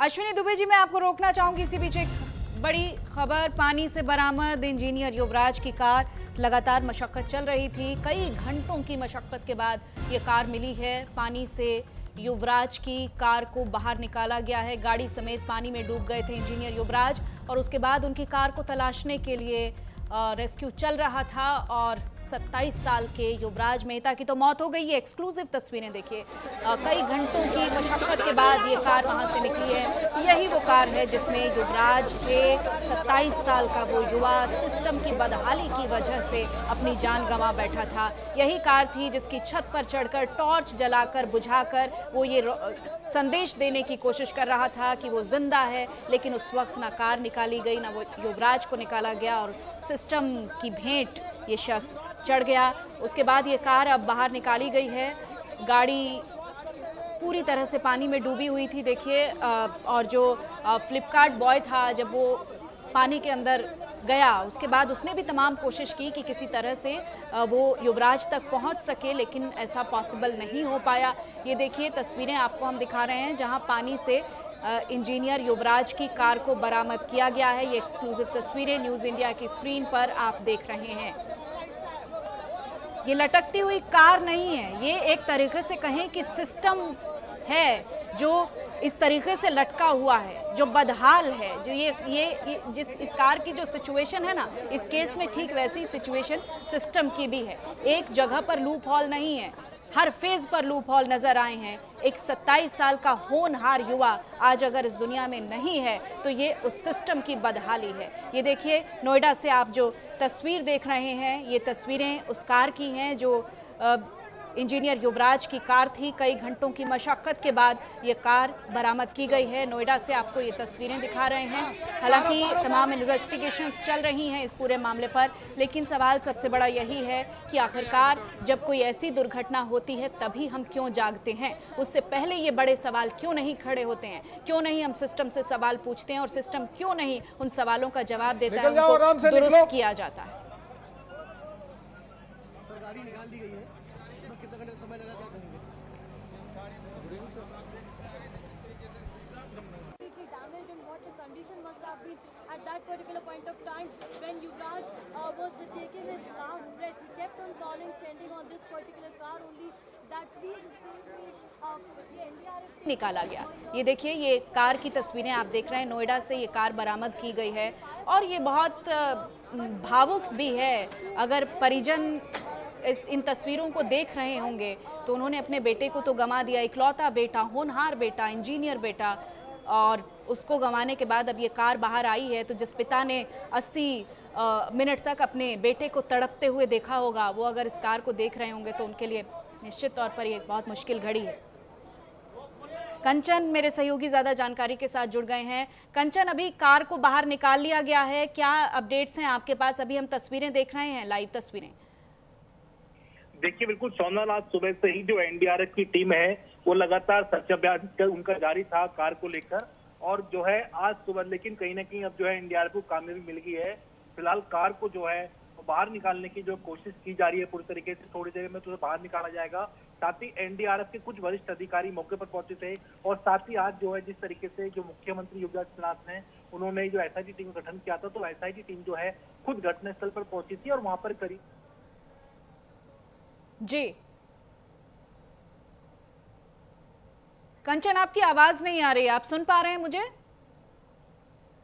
अश्विनी दुबे जी, मैं आपको रोकना चाहूंगी इसी बीच। एक बड़ी खबर, पानी से बरामद इंजीनियर युवराज की कार। लगातार मशक्कत चल रही थी, कई घंटों की मशक्कत के बाद ये कार मिली है। पानी से युवराज की कार को बाहर निकाला गया है। गाड़ी समेत पानी में डूब गए थे इंजीनियर युवराज, और उसके बाद उनकी कार को तलाशने के लिए रेस्क्यू चल रहा था। और 27 साल के युवराज मेहता की तो मौत हो गई। ये एक्सक्लूसिव तस्वीरें देखिए, कई घंटों की मशक्कत के बाद ये कार वहां से निकली है। यही वो कार है जिसमें युवराज थे, 27 साल का वो युवा सिस्टम की बदहाली की वजह से अपनी जान गंवा बैठा था। यही कार थी जिसकी छत पर चढ़कर टॉर्च जलाकर बुझाकर वो ये संदेश देने की कोशिश कर रहा था कि वो जिंदा है। लेकिन उस वक्त ना कार निकाली गई, ना वो युवराज को निकाला गया, और सिस्टम की भेंट ये शख्स चढ़ गया। उसके बाद ये कार अब बाहर निकाली गई है। गाड़ी पूरी तरह से पानी में डूबी हुई थी देखिए, और जो फ्लिपकार्ट बॉय था, जब वो पानी के अंदर गया उसके बाद उसने भी तमाम कोशिश की कि किसी तरह से वो युवराज तक पहुंच सके, लेकिन ऐसा पॉसिबल नहीं हो पाया। ये देखिए तस्वीरें आपको हम दिखा रहे हैं जहां पानी से इंजीनियर युवराज की कार को बरामद किया गया है। ये एक्सक्लूसिव तस्वीरें न्यूज़ इंडिया की स्क्रीन पर आप देख रहे हैं। ये लटकती हुई कार नहीं है, ये एक तरीके से कहें कि सिस्टम है जो इस तरीके से लटका हुआ है, जो बदहाल है। जो ये जिस इस कार की जो सिचुएशन है ना, इस केस में ठीक वैसी सिचुएशन सिस्टम की भी है। एक जगह पर लूप हॉल नहीं है, हर फेज पर लूप हॉल नजर आए हैं। एक 27 साल का होनहार युवा आज अगर इस दुनिया में नहीं है तो ये उस सिस्टम की बदहाली है। ये देखिए नोएडा से आप जो तस्वीर देख रहे हैं, ये तस्वीरें उस कार की हैं जो इंजीनियर युवराज की कार थी। कई घंटों की मशक्कत के बाद ये कार बरामद की गई है। नोएडा से आपको ये तस्वीरें दिखा रहे हैं। हालांकि तमाम इन्वेस्टिगेशंस चल रही हैं इस पूरे मामले पर, लेकिन सवाल सबसे बड़ा यही है कि आखिरकार जब कोई ऐसी दुर्घटना होती है तभी हम क्यों जागते हैं, उससे पहले ये बड़े सवाल क्यों नहीं खड़े होते हैं? क्यों नहीं हम सिस्टम से सवाल पूछते हैं, और सिस्टम क्यों नहीं उन सवालों का जवाब देता है, उनको दुरुस्त किया जाता है? गाड़ी निकाल दी गई है, कितना घंटे समय लगा, क्या करेंगे? Damage and what the condition must have been at that particular point of time when Yuvraj was taking his last breath. He kept on calling, standing on this particular car only, that please ये NDRF निकाला गया। ये देखिए ये car की तस्वीरें आप देख रहे हैं। नोएडा से ये कार बरामद की गई है, और ये बहुत भावुक भी है। अगर परिजन इन तस्वीरों को देख रहे होंगे तो उन्होंने अपने बेटे को तो गंवा दिया, इकलौता बेटा, होनहार बेटा, इंजीनियर बेटा, और उसको गंवाने के बाद अब ये कार बाहर आई है। तो जिस पिता ने 80 मिनट तक अपने बेटे को तड़पते हुए देखा होगा, वो अगर इस कार को देख रहे होंगे तो उनके लिए निश्चित तौर पर ये एक बहुत मुश्किल घड़ी है। कंचन मेरे सहयोगी ज्यादा जानकारी के साथ जुड़ गए हैं। कंचन, अभी कार को बाहर निकाल लिया गया है, क्या अपडेट्स हैं आपके पास? अभी हम तस्वीरें देख रहे हैं, लाइव तस्वीरें। देखिए बिल्कुल सोमनाथ, आज सुबह से ही जो एनडीआरएफ की टीम है वो लगातार सर्च अभियान उनका जारी था कार को लेकर, और जो है आज सुबह लेकिन कहीं ना कहीं अब जो है एनडीआरएफ को कामयाबी मिल गई है। फिलहाल कार को जो है बाहर निकालने की जो कोशिश की जा रही है पूरी तरीके से, थोड़ी देर में तो बाहर निकाला जाएगा। साथ ही एनडीआरएफ के कुछ वरिष्ठ अधिकारी मौके पर पहुंचे थे, और साथ ही आज जो है जिस तरीके से जो मुख्यमंत्री योगी आदित्यनाथ ने उन्होंने जो एसआईटी टीम का गठन किया था, तो एसआईटी टीम जो है खुद घटनास्थल पर पहुंची थी, और वहां पर करीब जी कंचन, आपकी आवाज नहीं आ रही, आप सुन पा रहे हैं मुझे?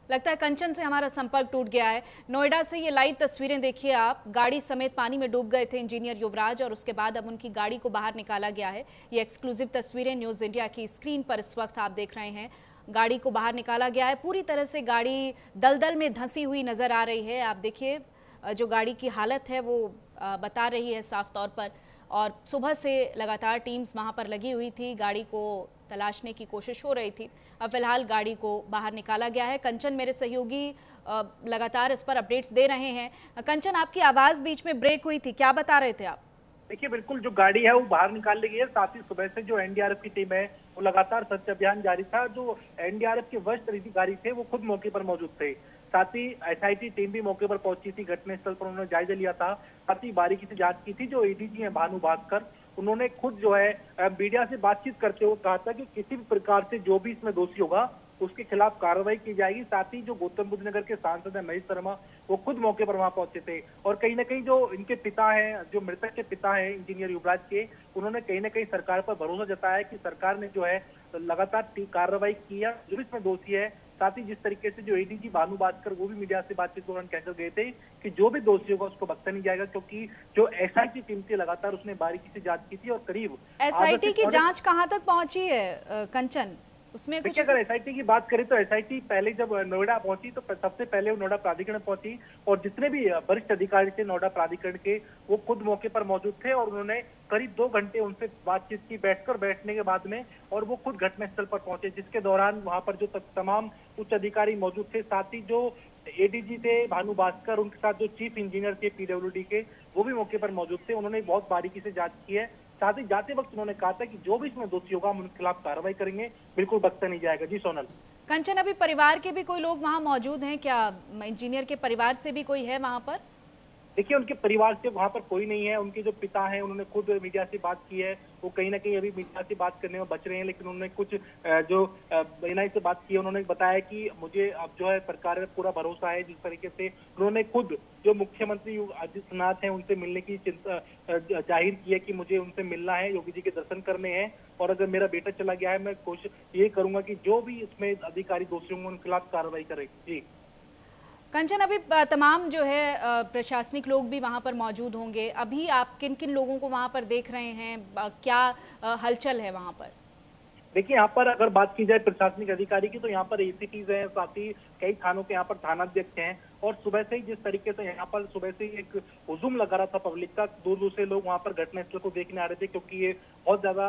लगता है कंचन से हमारा संपर्क टूट गया है। नोएडा से ये लाइव तस्वीरें देखिए आप, गाड़ी समेत पानी में डूब गए थे इंजीनियर युवराज, और उसके बाद अब उनकी गाड़ी को बाहर निकाला गया है। ये एक्सक्लूसिव तस्वीरें न्यूज़ इंडिया की स्क्रीन पर इस वक्त आप देख रहे हैं। गाड़ी को बाहर निकाला गया है, पूरी तरह से गाड़ी दलदल में धंसी हुई नजर आ रही है। आप देखिए जो गाड़ी की हालत है वो बता रही है साफ तौर पर, और सुबह से लगातार टीम्स वहां पर लगी हुई थी, गाड़ी को तलाशने की कोशिश हो रही थी। अब फिलहाल गाड़ी को बाहर निकाला गया है। कंचन मेरे सहयोगी लगातार इस पर अपडेट्स दे रहे हैं। कंचन, आपकी आवाज बीच में ब्रेक हुई थी, क्या बता रहे थे आप? देखिए बिल्कुल जो गाड़ी है वो बाहर निकाल ली गई है। साथ ही सुबह से जो एनडीआरएफ की टीम है वो लगातार सर्च अभियान जारी था। जो एनडीआरएफ के वरिष्ठ अधिकारी थे वो खुद मौके पर मौजूद थे। साथ ही एसआईटी टीम भी मौके पर पहुंची थी, घटनास्थल पर उन्होंने जायजा लिया था, साथ ही बारीकी से जांच की थी। जो एडीजी है भानु भास्कर, उन्होंने खुद जो है मीडिया से बातचीत करते हुए कहा था कि किसी भी प्रकार से जो भी इसमें दोषी होगा उसके खिलाफ कार्रवाई की जाएगी। साथ ही जो गौतम बुद्ध नगर के सांसद है महेश शर्मा, वो खुद मौके पर वहां पहुंचे थे और कहीं ना कहीं जो इनके पिता हैं, जो मृतक के पिता हैं इंजीनियर युवराज के, उन्होंने कहीं ना कहीं सरकार पर भरोसा जताया कि सरकार ने जो है लगातार कार्रवाई की है, जो भी इसमें दोषी है। साथ ही जिस तरीके से जो एडीजी भानु भास्कर वो भी मीडिया से बातचीत के दौरान कहकर गए थे कि जो भी दोषी होगा उसको बख्शा नहीं जाएगा, क्योंकि जो एसआईटी टीम थी लगातार उसने बारीकी से जांच की थी और करीब एसआईटी की जांच कहां तक पहुंची है कंचन? उसमें कुछ देखिए, अगर एसआईटी की बात करें तो एसआईटी पहले जब नोएडा पहुंची तो सबसे पहले वो नोएडा प्राधिकरण पहुंची और जितने भी वरिष्ठ अधिकारी थे नोएडा प्राधिकरण के, वो खुद मौके पर मौजूद थे और उन्होंने करीब 2 घंटे उनसे बातचीत की बैठने के बाद में, और वो खुद घटनास्थल पर पहुंचे, जिसके दौरान वहां पर जो तमाम उच्च अधिकारी मौजूद थे, साथ ही जो एडीजी थे भानु भास्कर, उनके साथ जो चीफ इंजीनियर थे पीडब्ल्यूडी के, वो भी मौके पर मौजूद थे। उन्होंने बहुत बारीकी से जांच की है। साथ ही जाते वक्त उन्होंने कहा था कि जो भी इसमें दोषी होगा हम उनके खिलाफ कार्रवाई करेंगे, बिल्कुल बख्शा नहीं जाएगा। जी सोनल। कंचन, अभी परिवार के भी कोई लोग वहां मौजूद हैं क्या? इंजीनियर के परिवार से भी कोई है वहां पर? देखिए, उनके परिवार से वहां पर कोई नहीं है। उनके जो पिता हैं उन्होंने खुद मीडिया से बात की है, वो कहीं ना कहीं अभी मीडिया से बात करने में बच रहे हैं, लेकिन उन्होंने कुछ जो एनआई से बात की है, उन्होंने बताया कि मुझे अब जो है सरकार में पूरा भरोसा है। जिस तरीके से उन्होंने खुद जो मुख्यमंत्री योगी आदित्यनाथ हैं उनसे मिलने की चिंता जाहिर की है कि मुझे उनसे मिलना है, योगी जी के दर्शन करने हैं, और अगर मेरा बेटा चला गया है मैं कोशिश ये करूंगा कि जो भी इसमें अधिकारी दोषी होंगे उनके खिलाफ कार्रवाई करेगी। जी कंचन, अभी तमाम जो है प्रशासनिक लोग भी वहां पर मौजूद होंगे। अभी आप किन किन लोगों को वहां पर देख रहे हैं? क्या हलचल है वहां पर? देखिए, यहाँ पर अगर बात की जाए प्रशासनिक अधिकारी की तो यहाँ पर एसीपीज हैं, साथ ही कई थानों के यहाँ पर थानाध्यक्ष हैं, और सुबह से ही जिस तरीके से यहाँ पर सुबह से ही एक हुजूम लगा रहा था पब्लिक का, दूर दूर से लोग वहाँ पर घटनास्थल को देखने आ रहे थे, क्योंकि ये बहुत ज्यादा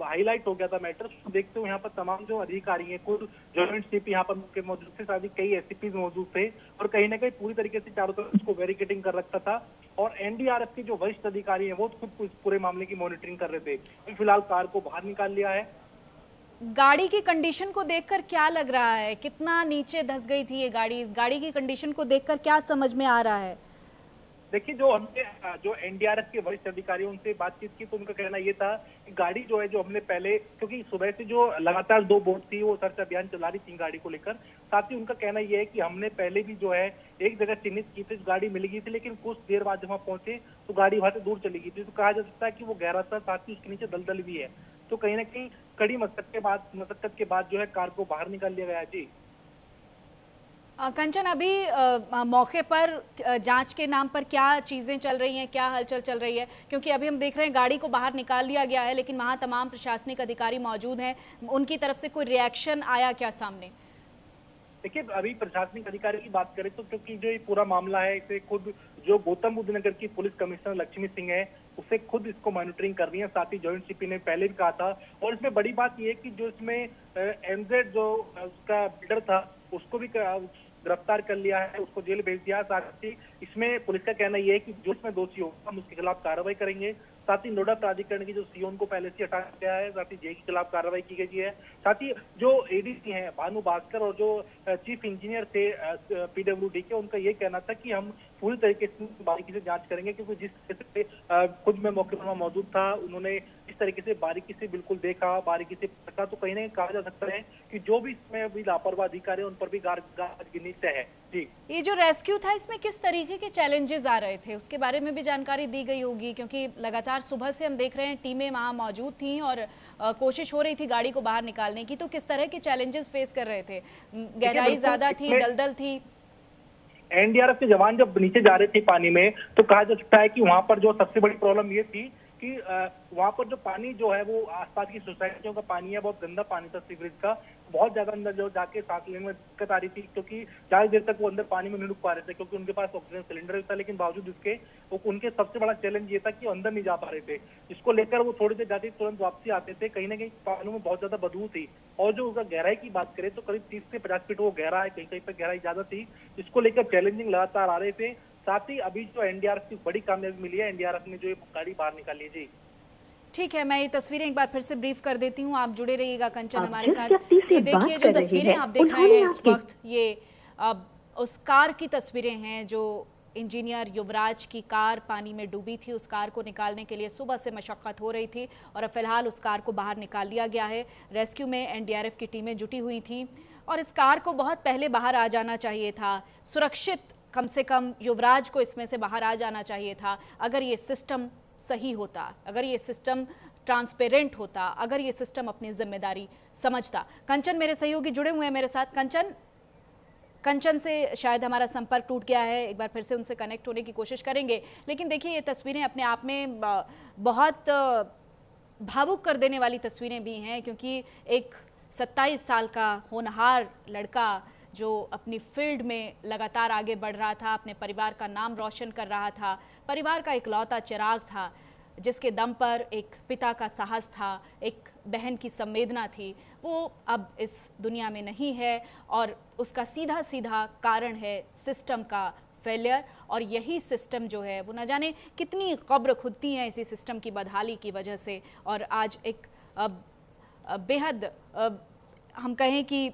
हाईलाइट हो गया था मैटर। देखते हुए यहाँ पर तमाम जो अधिकारी हैं, खुद जॉइंट सीपी यहाँ पर मौजूद थे, साथ ही कई एसपीज मौजूद थे, और कहीं ना कहीं पूरी तरीके से चारों तरफ उसको बैरिकेडिंग कर रखा था। और एनडीआरएफ के जो वरिष्ठ अधिकारी हैं वो खुद पूरे मामले की मॉनिटरिंग कर रहे थे। फिलहाल कार को बाहर निकाल लिया है। गाड़ी की कंडीशन को देखकर क्या लग रहा है? कितना नीचे धंस गई थी ये गाड़ी? इस गाड़ी की कंडीशन को देखकर क्या समझ में आ रहा है? देखिए, जो हमने जो एनडीआरएफ के वरिष्ठ अधिकारी उनसे बातचीत की तो उनका कहना ये था कि गाड़ी जो है, जो हमने पहले, क्योंकि सुबह से जो लगातार 2 बोट थी वो सर्च अभियान चला रही थी गाड़ी को लेकर, साथ ही उनका कहना ये है कि हमने पहले भी जो है एक जगह चिन्हित की थी, गाड़ी मिल गई थी, लेकिन कुछ देर बाद जब वहां पहुंचे तो गाड़ी वहां से दूर चली गई थी। तो कहा जा सकता है कि वो गहरा था, साथ ही उसके नीचे दलदल भी है। तो कहीं ना कहीं कड़ी मशक्कत के बाद जो है कार को बाहर निकाल लिया गया। जी कंचन, अभी मौके पर जांच के नाम पर क्या चीजें चल रही हैं, क्या हलचल चल रही है? क्योंकि अभी हम देख रहे हैं गाड़ी को बाहर निकाल लिया गया है, लेकिन वहां तमाम प्रशासनिक अधिकारी मौजूद हैं। उनकी तरफ से कोई रिएक्शन आया क्या सामने? देखिए, अभी प्रशासनिक अधिकारी की बात करें तो क्योंकि जो ये पूरा मामला है, इसे खुद जो गौतम बुद्ध नगर की पुलिस कमिश्नर लक्ष्मी सिंह है, उसे खुद इसको मॉनिटरिंग कर रही है। साथ ही जॉइंट सीपी ने पहले भी कहा था, और इसमें बड़ी बात यह है कि जो इसमें एमजेड जो उसका बिल्डर था उसको भी गिरफ्तार कर लिया है, उसको जेल भेज दिया। साथ ही इसमें पुलिस का कहना यह है कि जो इसमें दोषी होगा हम उसके खिलाफ कार्रवाई करेंगे। साथ ही नोएडा प्राधिकरण की जो सीओ उनको पहले से हटाया गया है, साथ ही जे के खिलाफ कार्रवाई की गई है। साथ ही जो एडीसी हैं भानु भास्कर और जो चीफ इंजीनियर थे पीडब्ल्यूडी के, उनका ये कहना था कि हम पूरी तरीके से बारीकी से जांच करेंगे, क्योंकि जिस तरीके से खुद में मौके पर मौजूद था, उन्होंने इस तरीके से बारीकी से बिल्कुल देखा, बारीकी से पता, तो कहीं ना कहीं कहा जा सकता है कि जो भी इसमें अभी लापरवाह अधिकारी है उन पर भी गिनी तय है। जी, ये जो रेस्क्यू था इसमें किस तरीके के चैलेंजेस आ रहे थे, उसके बारे में भी जानकारी दी गई होगी, क्योंकि लगातार सुबह से हम देख रहे हैं टीमें वहां मौजूद थी और कोशिश हो रही थी गाड़ी को बाहर निकालने की। तो किस तरह के चैलेंजेस फेस कर रहे थे? गहराई ज्यादा थी, दलदल थी? एनडीआरएफ के जवान जब नीचे जा रहे थे पानी में तो कहा जा सकता है कि वहां पर जो सबसे बड़ी प्रॉब्लम ये थी कि वहां पर जो पानी जो है वो आसपास की सोसाइटियों का पानी है, बहुत गंदा पानी था सीवरेज का, बहुत ज्यादा अंदर जो जाके सांस लेने में दिक्कत आ रही थी, क्योंकि ज्यादा देर तक वो अंदर पानी में नहीं रुक पा रहे थे, क्योंकि उनके पास ऑक्सीजन सिलेंडर भी था, लेकिन बावजूद इसके उनके सबसे बड़ा चैलेंज ये था कि अंदर नहीं जा पा रहे थे। इसको लेकर वो थोड़ी देर जाते तुरंत वापसी आते थे। कहीं ना कहीं पानी में बहुत ज्यादा बदबू थी, और जो उसका गहराई की बात करें तो करीब 30 से 50 फीट वो गहरा है, कहीं कहीं पर गहराई ज्यादा थी। इसको लेकर चैलेंजिंग लगातार आ रहे थे। साथ ही अभी जो एनडीआरएफ की बड़ी कामयाबी मिली है, एनडीआरएफ ने जो ये गाड़ी बाहर निकाली है। जी ठीक है, मैं ये तस्वीरें एक बार फिर से ब्रीफ कर देती हूँ, आप जुड़े रहिएगा कंचन हमारे साथ। ये देखिए जो तस्वीरें आप देख रहे हैं इस वक्त, ये उस कार की तस्वीरें हैं जो इंजीनियर युवराज की कार पानी में डूबी थी। उस कार को निकालने के लिए सुबह से मशक्कत हो रही थी और अब फिलहाल उस कार को बाहर निकाल लिया गया है। रेस्क्यू में एनडीआरएफ की टीमें जुटी हुई थी। और इस कार को बहुत पहले बाहर आ जाना चाहिए था, सुरक्षित कम से कम युवराज को इसमें से बाहर आ जाना चाहिए था। अगर ये सिस्टम सही होता, अगर ये सिस्टम ट्रांसपेरेंट होता, अगर ये सिस्टम अपनी जिम्मेदारी समझता। कंचन मेरे सहयोगी जुड़े हुए हैं मेरे साथ। कंचन से शायद हमारा संपर्क टूट गया है, एक बार फिर से उनसे कनेक्ट होने की कोशिश करेंगे। लेकिन देखिए, ये तस्वीरें अपने आप में बहुत भावुक कर देने वाली तस्वीरें भी हैं, क्योंकि एक 27 साल का होनहार लड़का जो अपनी फील्ड में लगातार आगे बढ़ रहा था, अपने परिवार का नाम रोशन कर रहा था, परिवार का इकलौता चिराग था, जिसके दम पर एक पिता का साहस था, एक बहन की संवेदना थी, वो अब इस दुनिया में नहीं है। और उसका सीधा सीधा कारण है सिस्टम का फेलियर। और यही सिस्टम जो है वो न जाने कितनी कब्र खुदती हैं इसी सिस्टम की बदहाली की वजह से। और आज एक बेहद हम कहें कि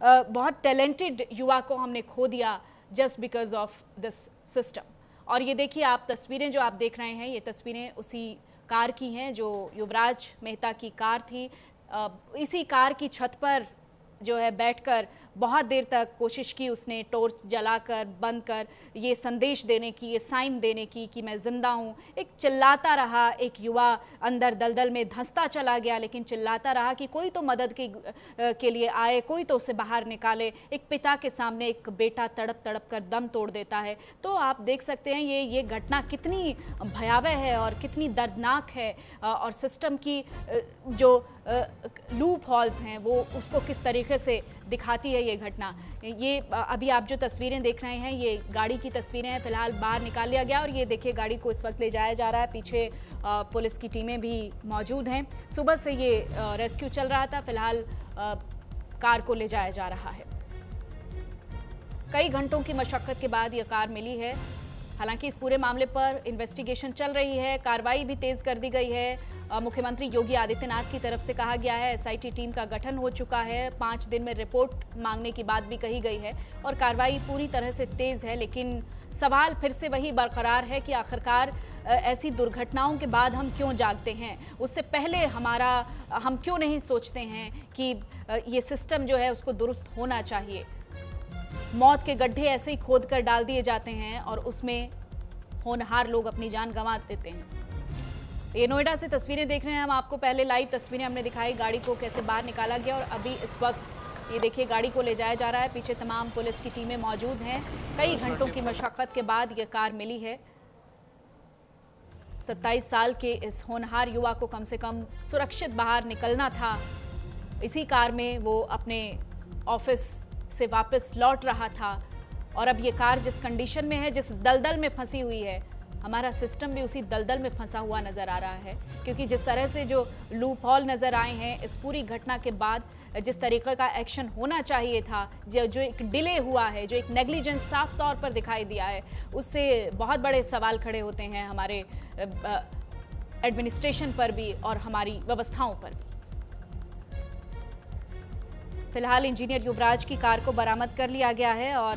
बहुत टैलेंटेड युवा को हमने खो दिया just because of this system. और ये देखिए, आप तस्वीरें जो आप देख रहे हैं, ये तस्वीरें उसी कार की हैं जो युवराज मेहता की कार थी। इसी कार की छत पर जो है बैठकर बहुत देर तक कोशिश की उसने, टॉर्च जलाकर बंद कर ये संदेश देने की, ये साइन देने की कि मैं जिंदा हूँ। एक चिल्लाता रहा, एक युवा अंदर दलदल में धंसता चला गया, लेकिन चिल्लाता रहा कि कोई तो मदद के लिए आए, कोई तो उसे बाहर निकाले। एक पिता के सामने एक बेटा तड़प तड़प कर दम तोड़ देता है। तो आप देख सकते हैं ये घटना कितनी भयावह है और कितनी दर्दनाक है। और सिस्टम की जो लूप हॉल्स हैं वो उसको किस तरीके से दिखाती है ये घटना। ये अभी आप जो तस्वीरें देख रहे हैं, ये गाड़ी की तस्वीरें हैं। फिलहाल बाहर निकाल लिया गया और ये देखिए, गाड़ी को इस वक्त ले जाया जा रहा है। पीछे पुलिस की टीमें भी मौजूद हैं। सुबह से ये रेस्क्यू चल रहा था। फिलहाल कार को ले जाया जा रहा है। कई घंटों की मशक्कत के बाद ये कार मिली है। हालांकि इस पूरे मामले पर इन्वेस्टिगेशन चल रही है, कार्रवाई भी तेज कर दी गई है। मुख्यमंत्री योगी आदित्यनाथ की तरफ से कहा गया है, एसआईटी टीम का गठन हो चुका है, 5 दिन में रिपोर्ट मांगने की बात भी कही गई है और कार्रवाई पूरी तरह से तेज है। लेकिन सवाल फिर से वही बरकरार है कि आखिरकार ऐसी दुर्घटनाओं के बाद हम क्यों जागते हैं? उससे पहले हम क्यों नहीं सोचते हैं कि ये सिस्टम जो है उसको दुरुस्त होना चाहिए? मौत के गड्ढे ऐसे ही खोद कर डाल दिए जाते हैं और उसमें होनहार लोग अपनी जान गंवा देते हैं। ये नोएडा से तस्वीरें देख रहे हैं हम, आपको पहले लाइव तस्वीरें हमने दिखाई, गाड़ी को कैसे बाहर निकाला गया। और अभी इस वक्त ये देखिए, गाड़ी को ले जाया जा रहा है। पीछे तमाम पुलिस की टीमें मौजूद हैं। कई घंटों की मशक्कत के बाद ये कार मिली है। 27 साल के इस होनहार युवा को कम से कम सुरक्षित बाहर निकलना था। इसी कार में वो अपने ऑफिस से वापस लौट रहा था और अब ये कार जिस कंडीशन में है, जिस दलदल में फंसी हुई है, हमारा सिस्टम भी उसी दलदल में फंसा हुआ नजर आ रहा है। क्योंकि जिस तरह से जो लूप हॉल नजर आए हैं इस पूरी घटना के बाद, जिस तरीके का एक्शन होना चाहिए था, जो एक डिले हुआ है, जो एक नेग्लिजेंस साफ तौर पर दिखाई दिया है, उससे बहुत बड़े सवाल खड़े होते हैं हमारे एडमिनिस्ट्रेशन पर भी और हमारी व्यवस्थाओं पर भी। फिलहाल इंजीनियर युवराज की कार को बरामद कर लिया गया है और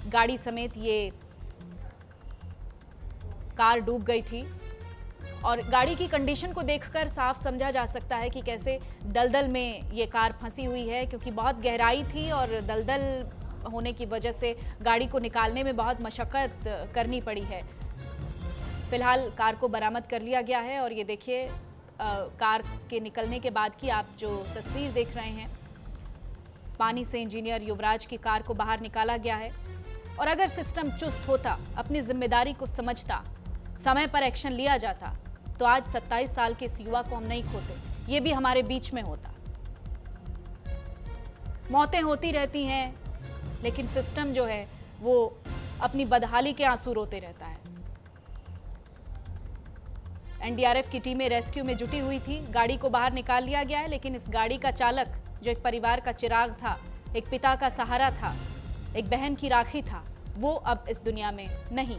गाड़ी समेत ये कार डूब गई थी। और गाड़ी की कंडीशन को देखकर साफ समझा जा सकता है कि कैसे दलदल में ये कार फंसी हुई है, क्योंकि बहुत गहराई थी और दलदल होने की वजह से गाड़ी को निकालने में बहुत मशक्कत करनी पड़ी है। फिलहाल कार को बरामद कर लिया गया है और ये देखिए, कार के निकलने के बाद की आप जो तस्वीर देख रहे हैं, पानी से इंजीनियर युवराज की कार को बाहर निकाला गया है। और अगर सिस्टम चुस्त होता, अपनी जिम्मेदारी को समझता, समय पर एक्शन लिया जाता, तो आज 27 साल के इस युवा को हम नहीं खोते, ये भी हमारे बीच में होता। मौतें होती रहती हैं, लेकिन सिस्टम जो है वो अपनी बदहाली के आंसू रोते रहता है। एनडीआरएफ की टीमें रेस्क्यू में जुटी हुई थी। गाड़ी को बाहर निकाल लिया गया है, लेकिन इस गाड़ी का चालक जो एक परिवार का चिराग था, एक पिता का सहारा था, एक बहन की राखी था, वो अब इस दुनिया में नहीं।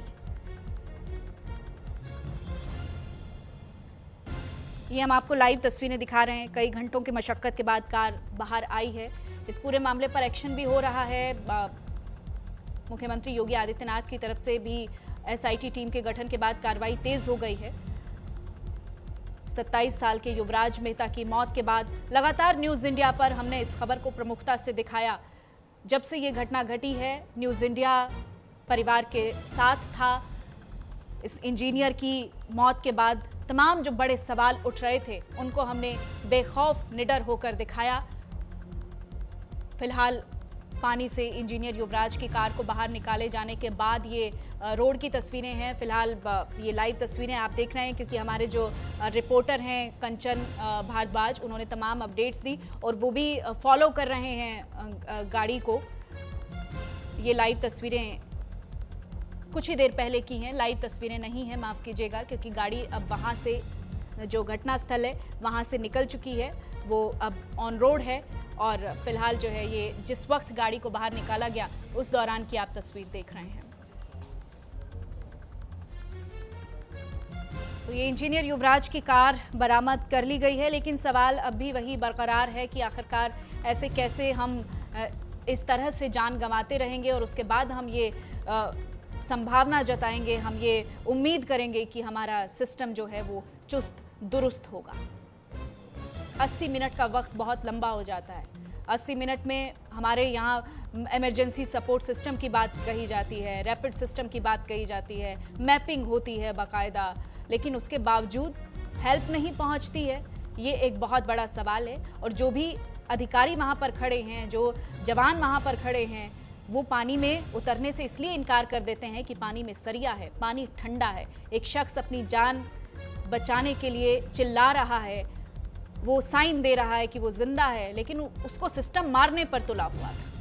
ये हम आपको लाइव तस्वीरें दिखा रहे हैं। कई घंटों की मशक्कत के बाद कार बाहर आई है। इस पूरे मामले पर एक्शन भी हो रहा है। मुख्यमंत्री योगी आदित्यनाथ की तरफ से भी एसआईटी टीम के गठन के बाद कार्रवाई तेज हो गई है। 27 साल के युवराज मेहता की मौत के बाद लगातार न्यूज इंडिया पर हमने इस खबर को प्रमुखता से दिखाया। जब से ये घटना घटी है, न्यूज इंडिया परिवार के साथ था। इस इंजीनियर की मौत के बाद तमाम जो बड़े सवाल उठ रहे थे उनको हमने बेखौफ निडर होकर दिखाया। फिलहाल पानी से इंजीनियर युवराज की कार को बाहर निकाले जाने के बाद ये रोड की तस्वीरें हैं। फिलहाल ये लाइव तस्वीरें आप देख रहे हैं क्योंकि हमारे जो रिपोर्टर हैं कंचन भारद्वाज, उन्होंने तमाम अपडेट्स दी और वो भी फॉलो कर रहे हैं गाड़ी को। ये लाइव तस्वीरें कुछ ही देर पहले की हैं, लाइव तस्वीरें नहीं हैं, माफ़ कीजिएगा, क्योंकि गाड़ी अब वहाँ से जो घटनास्थल है वहाँ से निकल चुकी है, वो अब ऑन रोड है। और फिलहाल जो है ये जिस वक्त गाड़ी को बाहर निकाला गया उस दौरान की आप तस्वीर देख रहे हैं। तो ये इंजीनियर युवराज की कार बरामद कर ली गई है, लेकिन सवाल अब भी वही बरकरार है कि आखिरकार ऐसे कैसे हम इस तरह से जान गंवाते रहेंगे और उसके बाद हम ये संभावना जताएंगे, हम ये उम्मीद करेंगे कि हमारा सिस्टम जो है वो चुस्त दुरुस्त होगा। 80 मिनट का वक्त बहुत लंबा हो जाता है। 80 मिनट में हमारे यहाँ इमरजेंसी सपोर्ट सिस्टम की बात कही जाती है, रैपिड सिस्टम की बात कही जाती है, मैपिंग होती है बाकायदा, लेकिन उसके बावजूद हेल्प नहीं पहुँचती है। ये एक बहुत बड़ा सवाल है और जो भी अधिकारी वहाँ पर खड़े हैं, जो जवान वहाँ पर खड़े हैं, वो पानी में उतरने से इसलिए इनकार कर देते हैं कि पानी में सरिया है, पानी ठंडा है। एक शख्स अपनी जान बचाने के लिए चिल्ला रहा है, वो साइन दे रहा है कि वो जिंदा है, लेकिन उसको सिस्टम मारने पर तुला हुआ था।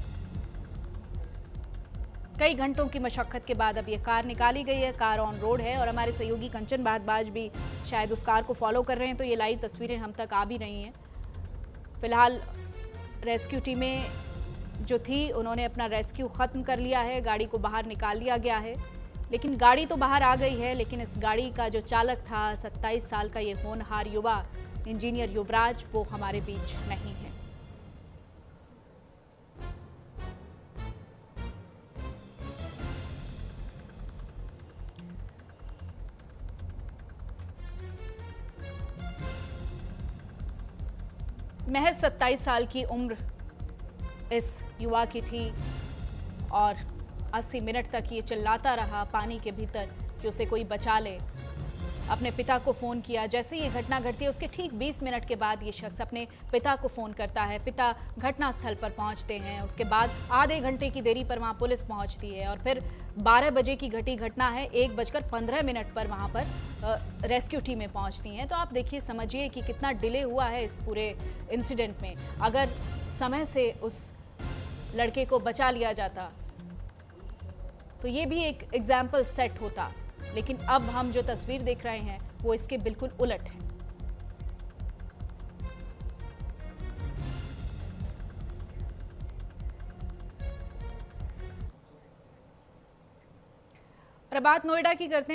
कई घंटों की मशक्कत के बाद अब ये कार निकाली गई है, कार ऑन रोड है और हमारे सहयोगी कंचन भारद्वाज भी शायद उस कार को फॉलो कर रहे हैं, तो ये लाइव तस्वीरें हम तक आ भी रही हैं। फिलहाल रेस्क्यू टीमें जो थी उन्होंने अपना रेस्क्यू खत्म कर लिया है, गाड़ी को बाहर निकाल लिया गया है, लेकिन गाड़ी तो बाहर आ गई है, लेकिन इस गाड़ी का जो चालक था 27 साल का ये होनहार युवा इंजीनियर युवराज, वो हमारे बीच नहीं है। महज 27 साल की उम्र इस युवा की थी और 80 मिनट तक ये चिल्लाता रहा पानी के भीतर कि उसे कोई बचा ले। अपने पिता को फ़ोन किया। जैसे ये घटना घटती है उसके ठीक 20 मिनट के बाद ये शख्स अपने पिता को फ़ोन करता है। पिता घटनास्थल पर पहुंचते हैं। उसके बाद आधे घंटे की देरी पर वहां पुलिस पहुंचती है और फिर 12 बजे की घटी घटना है, 1:15 पर वहां पर रेस्क्यू टीमें पहुंचती हैं। तो आप देखिए, समझिए कि कितना डिले हुआ है इस पूरे इंसिडेंट में। अगर समय से उस लड़के को बचा लिया जाता तो ये भी एक एग्जाम्पल सेट होता, लेकिन अब हम जो तस्वीर देख रहे हैं वो इसके बिल्कुल उलट है। और बात नोएडा की करते हैं।